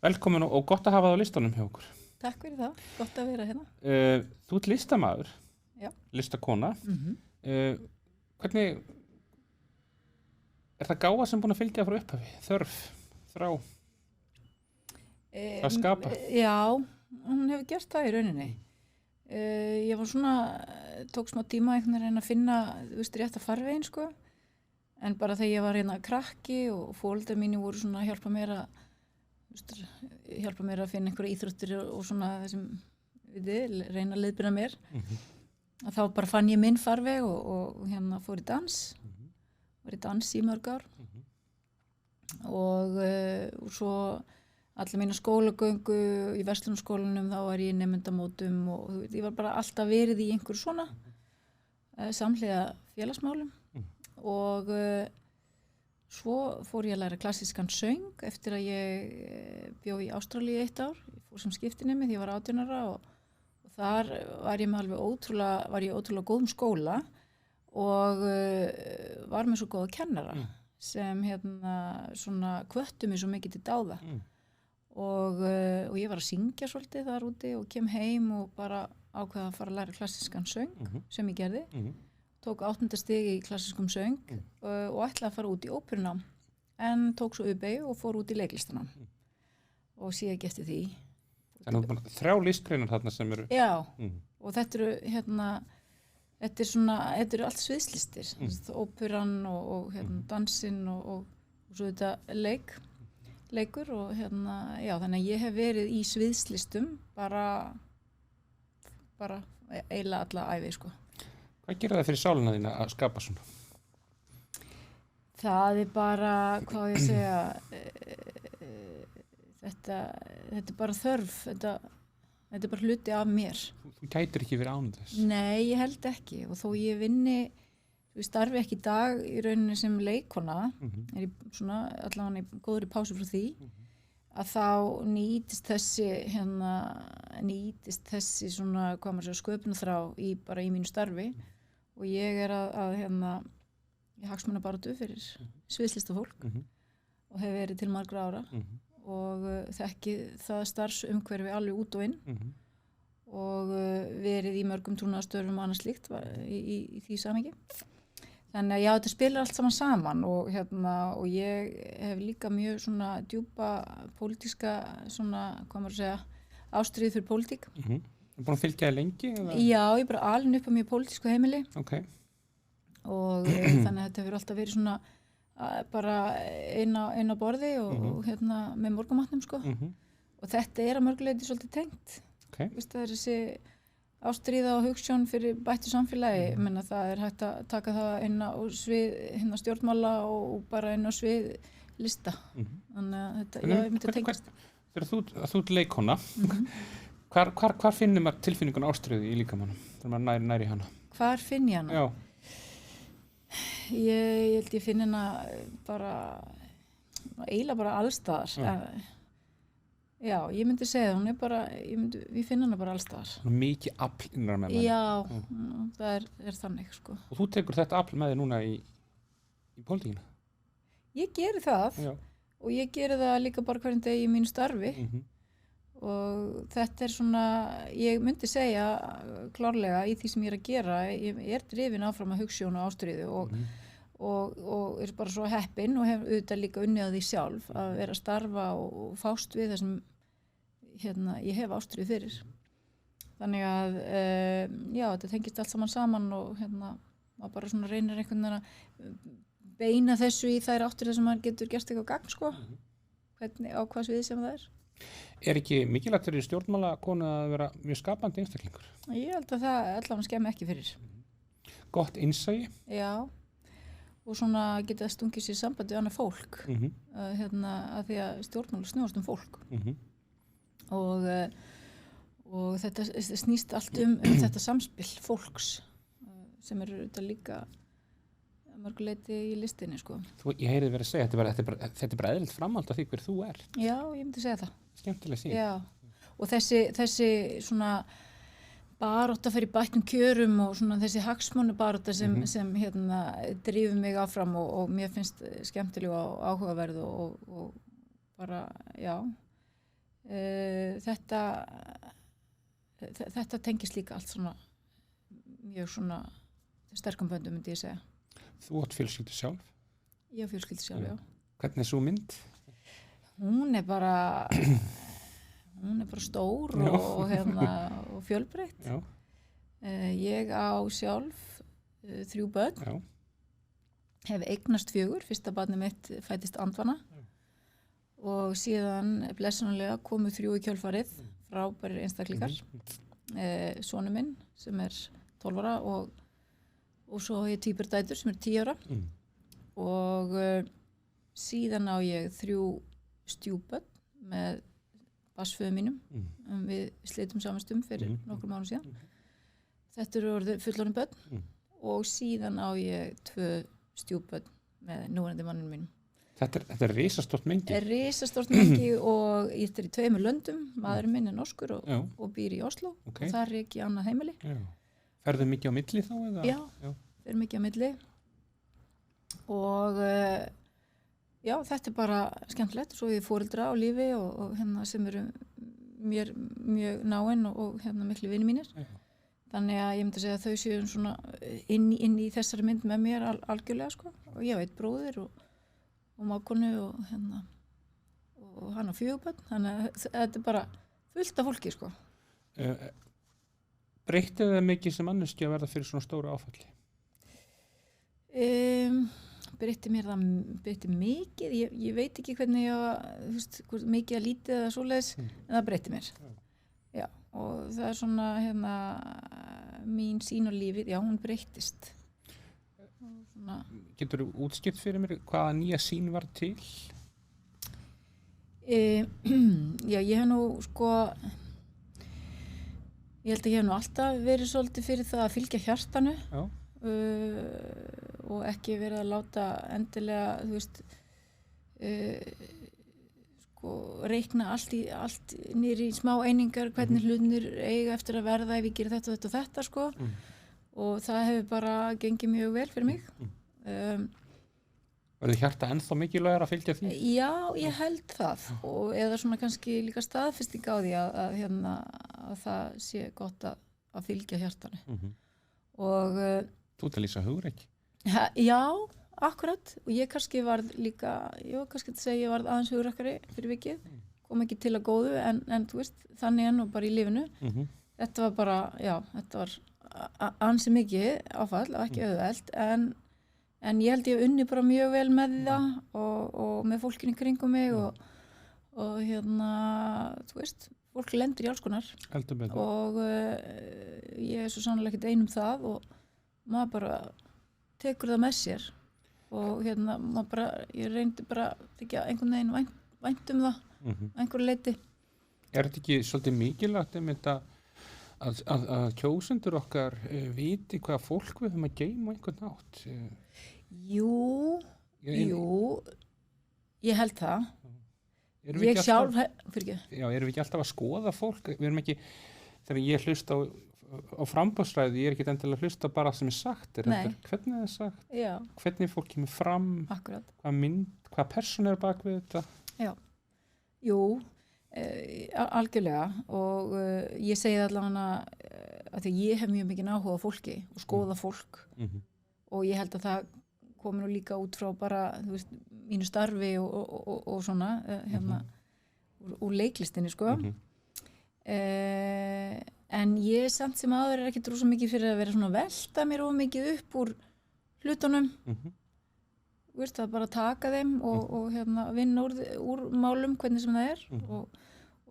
Velkomin og gott að hafa það á listanum hjá okkur. Takk fyrir það, gott að vera hérna. Þú ert listamaður, Já. listakona. Hvernig er það gáfa sem búin að fylgja frá upphafi? Þörf, þrá, að skapa? Já, hún hefur gert það í rauninni. Ég var svona, tók smá tíma einhvern veginn að finna, rétt að farveginn, sko. En bara þegar ég var hérna krakki og foreldrar mínu voru svona að hjálpa mér að finna einhverja íþróttir og svona þessum, reyna að leiðbeina mér. Að þá bara fann ég minn farveg og hérna fór í dans. Var í dans í mörg ár. Og svo allir mína skólagöngu í verslunarskólanum, þá var ég í nemendamótum og ég var bara alltaf verið í einhverju svona samhliða félagsmálum. Og svo fór ég að læra klassískan söng eftir að ég bjó í Ástralíu 1 ár. Ég fór sem skiptinemi því ég var 18 ára og þar var ég með alveg ótrúlega góðum skóla og var með svo góða kennara sem svona hvöttu mig svo mikið til dáða. Og ég var að syngja svolítið þar úti og kem heim og bara ákveða að fara að læra klassískan söng sem ég gerði. Tók 8. stig í klassískum söng og ætlaði að fara út í óperunám en tók svo UB og fór út í leiklistanám og sé ekki eftir því. Þannig að 3 listgreinar þarna sem eru... Já, og þetta eru allt sviðslistir, óperan og dansinn og svo þetta leikur og já, þannig að ég hef verið í sviðslistum bara eiginlega alla ævi, sko. Hvað gerir það fyrir sálina þína að skapa svona? Það er bara, hvað ég segja, þetta er bara þörf, þetta er bara hluti af mér. Þú gætir ekki verið án þess? Nei, ég held ekki og þó ég vinni, starfi ekki í dag í rauninni sem leikona, er ég svona allavega góður í pásu frá því, að þá nýtist þessi svona, hvað maður segja, sköpunarþrá bara í mínu starfi. Og ég er í hagsmunabaráttu fyrir sviðslistafólk og hef verið til margra ára og þekki það starfsumhverfi alveg út og inn og verið í mörgum trúnaðarstörfum og annað slíkt í því samhengi. Þannig að já, þetta spilar allt saman og ég hef líka mjög svona djúpa pólitíska svona, hvað maður segja, ástríð fyrir pólitík. Þú búin að fylgja þig lengi? Eða? Já, ég bara alin upp á mjög pólitísku heimili. Okay. Og þannig að þetta hefur alltaf verið svona bara inn á borði og með morgunmatnum, sko. Og þetta er að mörguleyti svolítið tengt. Okay. Það er þessi ástríða og hugsjón fyrir bættu samfélagi. Menna, það er hægt að taka það inn á svið stjórnmála og bara inn á svið lista. Þannig að þetta, ég myndi að tengast. Þegar þú ert leikona, hvar finnir maður tilfinningun ástríðu í líkamannum þegar maður næri hana? Hvar finn ég hana? Já. Ég held ég finn hana bara eiginlega bara allstaðar. Já, ég myndi segja það, hún er bara, við finnum hana bara allstaðar. Mikið afl innra með manni. Já, það er þannig, sko. Og þú tekur þetta afl með þig núna í pólitíkina? Ég geri það og ég geri það líka bara hverjum degi í mínu starfi. Og þetta er svona, ég myndi segja klárlega í því sem ég er að gera, ég er drifin áfram að hugsjón og ástríðu og er bara svo heppin og hef auðvitað líka unnið að því sjálf að vera að starfa og fást við það sem ég hef ástríðu fyrir. Þannig að, já, þetta tengist allt saman og maður bara svona reynir einhvern veginn að beina þessu í þær áttir sem maður getur gert eitthvað gagn, sko, á hvað sviði sem það er. Er ekki mikilvægt fyrir stjórnmálakonu að vera mjög skapandi einstaklingur? Ég held að það allavega skemmi ekki fyrir. Gott innsæi? Já, og svona geta stungið sér sambandi við annað fólk, að því að stjórnmála snúast fólk. Og þetta snýst allt þetta samspil fólks sem auðvitað líka mörguleyti í listinni, sko. Ég heyrði verið að segja, þetta er bara eðlilegt framhald af því hver þú ert. Já, ég myndi segja það. Skemmtileg sín. Já, og þessi svona barátta fyrir bættum kjörum og svona þessi hagsmunabarátta sem drífur mig áfram og mér finnst skemmtileg og áhugaverð og bara, já, Þetta tengist líka allt svona mjög svona sterkum böndum myndi ég segja. Þú átt fjölskyldu sjálf. Ég á fjölskyldu sjálf, já. Hvernig svo mynd? Hún er bara stór og fjölbreytt. Já. Ég á sjálf 3 börn. Já. Hef eignast 4, fyrsta barnið mitt fæddist andvana og síðan blessunarlega komu 3 í kjölfarið, frábærir einstaklingar. Sonur minn sem er 12 ára og svo ég tvíburdætur sem er 10 ára og síðan á ég 3 stjúpbörn með barnsföður mínum. Við slitum samanstum fyrir nokkrum árum síðan. Þetta eru orðið fullorðin börn og síðan á ég 2 stjúpbörn með núverandi mannum mínum. Þetta er risastórt mengi. Risastórt mengi og ég er í 2 löndum. Maðurinn minn er norskur og býr í Oslo og þar er ekki annað heimili. Já. Ferðu mikið á milli þá? Eða? Já, fer mikið á milli og já, þetta er bara skemmtilegt. Svo ég foreldra á lífi og sem eru mér mjög náin og miklu vinir mínir. Já. Þannig að ég myndi að segja að þau séu svona inn í þessari mynd með mér algjörlega sko. Og ég á 1 bróðir og mákonu og hann á 4 börn. Þannig að þetta er bara fullt af fólki sko. Breytti það mikið sem manneskja að verða fyrir svona stóru áfalli? Breytti mikið. Ég veit ekki hvernig mikið að lítið eða svoleiðis, en það breytti mér. Já, og það er svona mín sýn á lífið, já, hún breyttist. Getur þú útskipt fyrir mér hvaða nýja sýn var til? Já, ég hef nú sko ég held að ég hef nú alltaf verið svolítið fyrir það að fylgja hjartanu og ekki verið að láta endilega, þú veist reikna allt niður í smá einingar, hvernig hlutinir eiga eftir að verða ef ég gerir þetta og þetta sko. Og það hefur bara gengið mjög vel fyrir mig. Verður hjarta ennþá mikilvægara að fylgja því? Já, ég held það og eða svona kannski líka staðfesting á því að það sé gott að fylgja hjartanu. Og þú ert að lýsa hugrekki? Já, akkurat, og ég kannski varð líka, kannski að segja ég varð aðeins hugrekkari fyrir vikið, kom ekki til að góðu en þú veist, þannig enn og bara í lífinu. Þetta var bara, já, þetta var ansi mikið áfall og ekki auðvelt, en ég held ég unni bara mjög vel með það og með fólkinu kringum mig og þú veist, fólk lendur í alls konar og ég er svo sannlega ekkert einum það og maður bara tekur það með sér og maður bara, ég reyndi bara ekki einhvern veginn vænt það einhverju leyti. Er þetta ekki svolítið mikilvægt að kjósendur okkar viti hvaða fólk við höfum að geyma einhvern nátt? Jú, ég held það. Ég sjálf, fyrir ekki. Já, erum við ekki alltaf að skoða fólk? Við erum ekki, þegar ég hlusta á framboðsræði, ég er ekki endilega að hlusta bara sem er sagt, hvernig það er sagt, hvernig fólk kemur fram, hvað persóna er bak við þetta? Já, jú, algjörlega og ég segi allavega að því ég hef mjög mikið áhuga á fólki og skoða fólk og ég held að það komi nú líka út frá bara, þú veist, mínu starfi og svona, úr leiklistinni, sko. En ég samt sem áður er ekki rosa mikið fyrir að vera svona að velta mér of mikið upp úr hlutunum. Þú veist, að bara taka þeim og vinna úr málum hvernig sem það er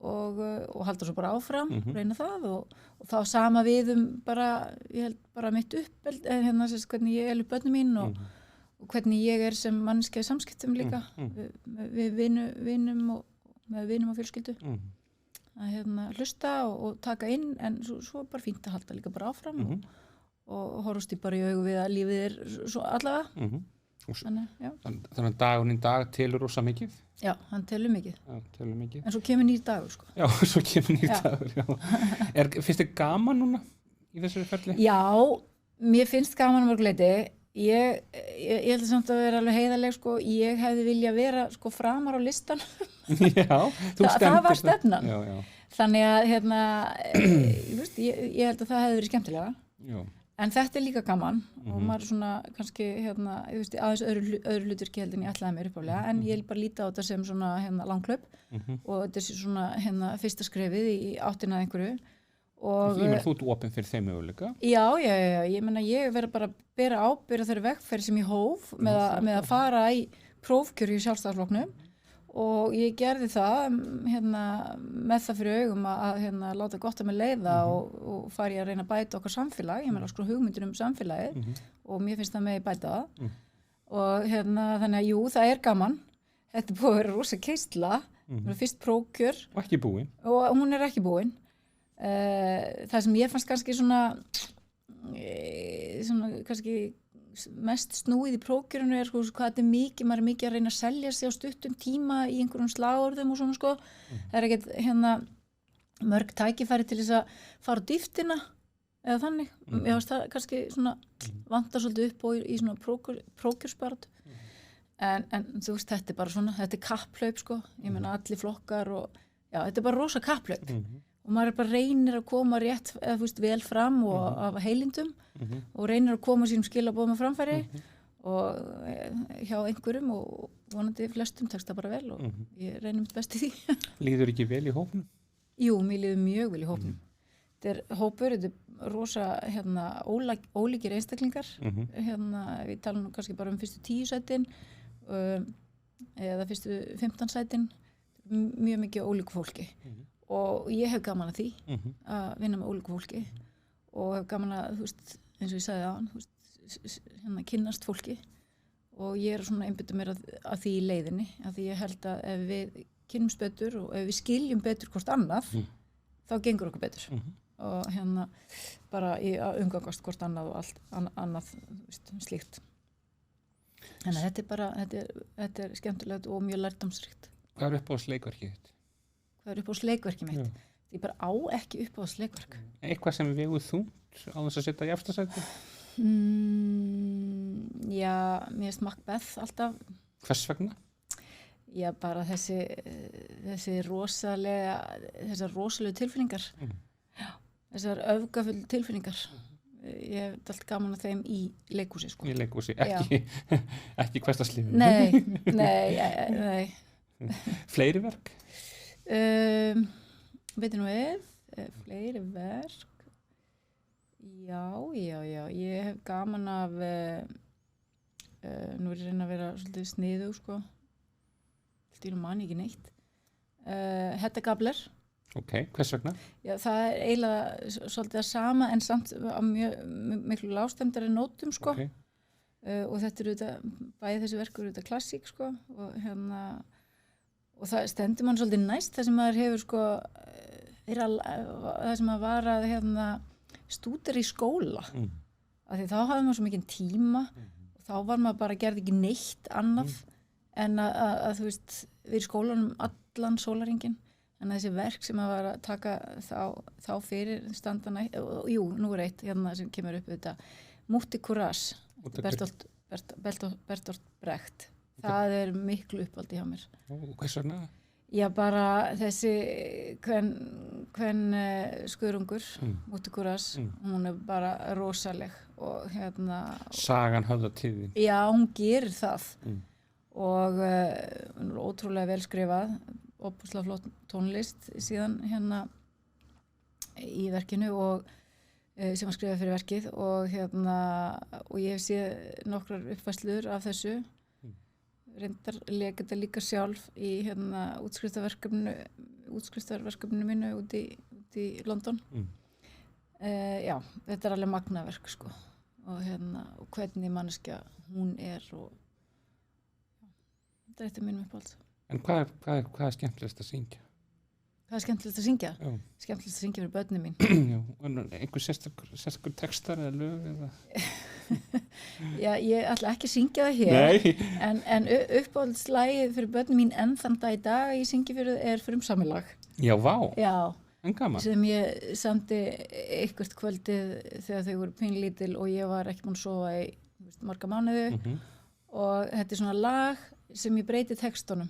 og halda svo bara áfram, reyna það og þá sama við bara, ég held bara mitt upp, hvernig ég upp börnum mín og hvernig ég er sem manneskja í samskiptum líka við vinum og fjölskyldu. Að hlusta og taka inn en svo bara fínt að halda líka bara áfram og horfst í bara í augu við að lífið er svo allavega. Þannig að dagurinn í dag telur rosa mikið? Já, hann telur mikið. En svo kemur nýr dagur, sko. Já, svo kemur nýr dagur, já. Finnst þér gaman núna í þessari ferli? Já, mér finnst gaman að mörg leyti. Ég held samt að vera alveg heiðarleg sko, ég hefði viljað vera sko framar á listan. Já, það var stefnan. Já. Þannig að ég held að það hefði verið skemmtilega. Já. En þetta líka gaman og maður svona kannski aðeins öðru hlutverki heldur en ég ætlaði mér uppálega, en ég vil bara líta á þetta sem svona langhlaup og þetta er svona fyrsta skrefið í áttina að einhverju. Og ég meina þú ert opinn fyrir þeim möguleika. Já, ég meina ég verið bara að bera ábyrgð á þeirri vegferð sem ég hóf með að fara í prófkjör í Sjálfstæðisflokknum og ég gerði það með það fyrir augum að láta gott að mig leiða og fari að reyna að bæta okkar samfélag, ég meina sko hugmyndir samfélagið og mér finnst það með bæta það og þannig að jú, það er gaman, þetta er búið að vera rosa keisla, fyrst prófkjör og ekki búin og hún er ekki búin. Það sem ég fannst kannski svona kannski mest snúið í prófkjörinu er sko hvað þetta er mikið, maður er mikið að reyna að selja sig á stuttum tíma í einhverjum slagorðum og svona sko, það er ekkert mörg tækifæri til þess að fara á dýptina eða þannig, ég veist það kannski svona vantar svolítið upp og í svona prófkjörsbarð en þú veist þetta er bara svona, þetta er kapplaup sko, ég meina allir flokkar og já, þetta er bara rosa kapplaup og maður bara reynir að koma rétt eða þú veist vel fram og af heilindum og reynir að koma sínum skilaboðum á framfæri og hjá einhverjum og vonandi flestum tekst það bara vel og ég reynir mitt best í því. Líður ekki vel í hópnum? Jú, mér líður mjög vel í hópnum. Þetta er hópur, þetta er rosa ólíkir einstaklingar við talum kannski bara fyrstu 10 sætin eða fyrstu 15 sætin mjög mikið ólíku fólki og ég hef gaman að því að vinna með ólíku fólki og hef gaman að, þú veist, eins og ég sagði áðan, kynnast fólki og ég er svona einbytta mér að því í leiðinni, að því ég held að ef við kynnumst betur og ef við skiljum betur hvort annað, þá gengur okkur betur og bara að umgangast hvort annað og allt annað, þú veist, slíkt. Þannig að þetta er bara, þetta er skemmtilegt og mjög lærdómsríkt. Hvað er uppáhaldsleikverkið þitt? Hvað er uppáhaldsleikverkið mitt? Já. Ég bara á ekki uppáhaldsleikverk. Eitthvað sem vegur þungt á þess að setja í efsta sæti? Já, mér finnst Macbeth alltaf. Hvers vegna? Já, bara þessar rosalegu tilfinningar. Já, þessar öfgafullu tilfinningar. Ég hef allt gaman að þeim í leikhúsi sko. Í leikhúsi, ekki hversdagslífi. Nei. Fleiri verk? Veitir nú fleiri verk? Já, ég hef gaman af nú er ég reyna að vera svolítið sniðug sko. Ég man ekki neitt. Hedda Gabler. Ok, hvers vegna? Já, það er eiginlega svolítið það sama en samt á mjög miklu lágstemmdari nótum sko. Okay. Og þetta auðvitað, bæði þessi verkur auðvitað klassík sko og það stendur mann svolítið næst það sem maður hefur sko það sem maður var að stúdera í skóla af því þá hafði maður svo mikinn tíma og þá var maður bara gerði ekki neitt annað en að þú veist við í skólanum allan sólarhringinn en þessi verk sem maður var að taka þá fyrir standana jú, nú er eitt sem kemur upp þetta Mútti Kurás Bertolt Brecht það er miklu uppáldi hjá mér. Og hvers vegna? Já, bara þessi hvern skörungur, Mútti Kurás, hún er bara rosaleg og Sagan höfða til þín. Já, hún gerir það og hún er ótrúlega vel skrifað, óbúslega flott tónlist síðan í verkinu og sem var skrifað fyrir verkið og ég hef séð nokkrar uppfærslur af þessu reyndar leik þetta líka sjálf í útskriftarverkefninu mínu út í London já, þetta er alveg magnaverk sko og hvernig manneskja hún er og þetta er eitt af mínum uppáhalds. En hvað er skemmtilegast að syngja? Hvað er skemmtilegast að syngja? Já. Skemmtilegast að syngja fyrir börnin mín. Já, en einhver sérstakur textar eða lög eða? Já, ég ætla ekki að syngja það hér. En uppáhaldslagið fyrir börnin mín enn þann dag í dag ég syngi fyrir er Frumsamilag. Já, vá. Já. En gaman. Sem ég samdi eitthvað kvöldið þegar þau voru pínlítil og ég var ekki búin að sofa í marga mánuði og þetta svona lag sem ég breyti textunum.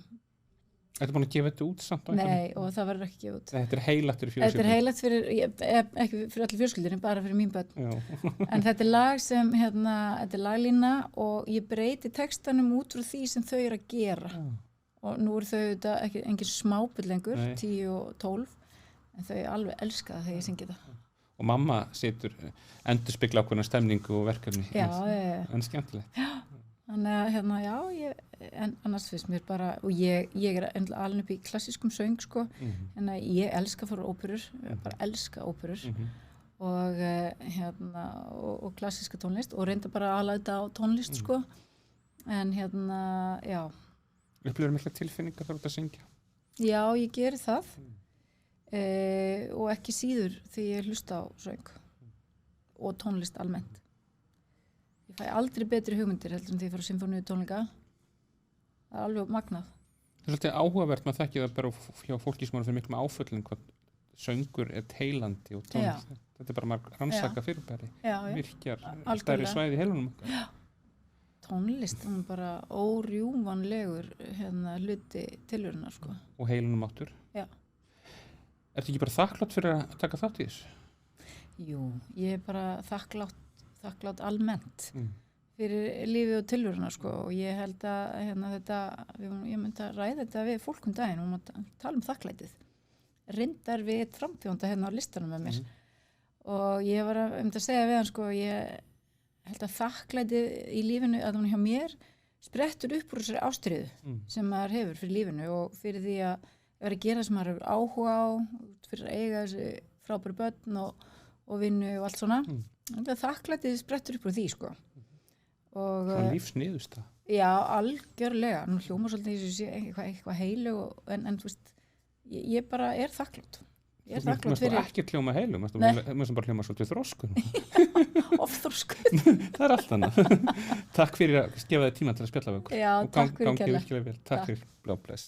Þetta búin að gefa þetta út samt? Nei, og það verður ekki gefa út. Þetta heilat fyrir fjölskyldinu? Þetta heilat fyrir, ekki fyrir allir fjölskyldinu, bara fyrir mín börn. En þetta lag sem, þetta laglína og ég breyti textanum út frá því sem þau eru að gera. Og nú eru þau þetta ekki engin smábull lengur, 10 og 12, en þau alveg elska það þegar ég syngi það. Og mamma setur endurspegla ákveðna stemningu og verkefni. En skemmtilegt. Þannig að en annars finnst mér bara, og ég er alveg upp í klassískum söng sko, en ég elska að fara óperur, bara elska óperur og klassíska tónlist og reynda bara að aðlæta á tónlist sko, en já. Upplifir mikla tilfinningar þegar þú ert að syngja? Já, ég geri það og ekki síður því ég hlusta á söng og tónlist almennt. Ég fæ aldrei betri hugmyndir heldur en því að fara á symfóníu tónleika. Það er alveg magnað. Það er svolítið áhugavert með þekki það bara hjá fólki sem eru fyrir miklu áföllin hvað söngur er teilandi og tónlist. Þetta er bara marg rannsaka fyrirbæri. Virkjar stærri svæði í heilunum okkar. Já. Tónlist, hún er bara órjúvanlegur hluti tilverunar sko. Og heilunum áttur. Já. Ertu ekki bara þakklátt fyrir að taka þátt í þessu? Jú, ég er bara þakklátt almennt fyrir lífið og tilveruna sko og ég held að ég myndi að ræða þetta við fólk daginn og tala þakklætið. Reyndar við eitt frambjóðanda á listanum með mér og ég var að segja við hann sko, ég held að þakklætið í lífinu að hún hjá mér sprettur upp úr þessari ástríðu sem maður hefur fyrir lífinu og fyrir því að vera að gera sem maður hefur áhuga á, fyrir að eiga þessi frábæru börn og vinnu og allt svona. Þakklætið sprettur upp úr því sko. Svona lífsniðust það? Já, algjörlega. Nú hljómar svolítið eins og eitthvað heilu en þú veist, ég bara er þakklátt. Ég er þakklátt fyrir... Þú veist ekki hljóma heilu, mér sem bara hljóma svolítið þroskun. Ofþroskun. Það er allt annað. Takk fyrir að gefa þig tíma til að spjalla við okkur. Já, takk fyrir gangi virkilega vel. Takk fyrir. Bless.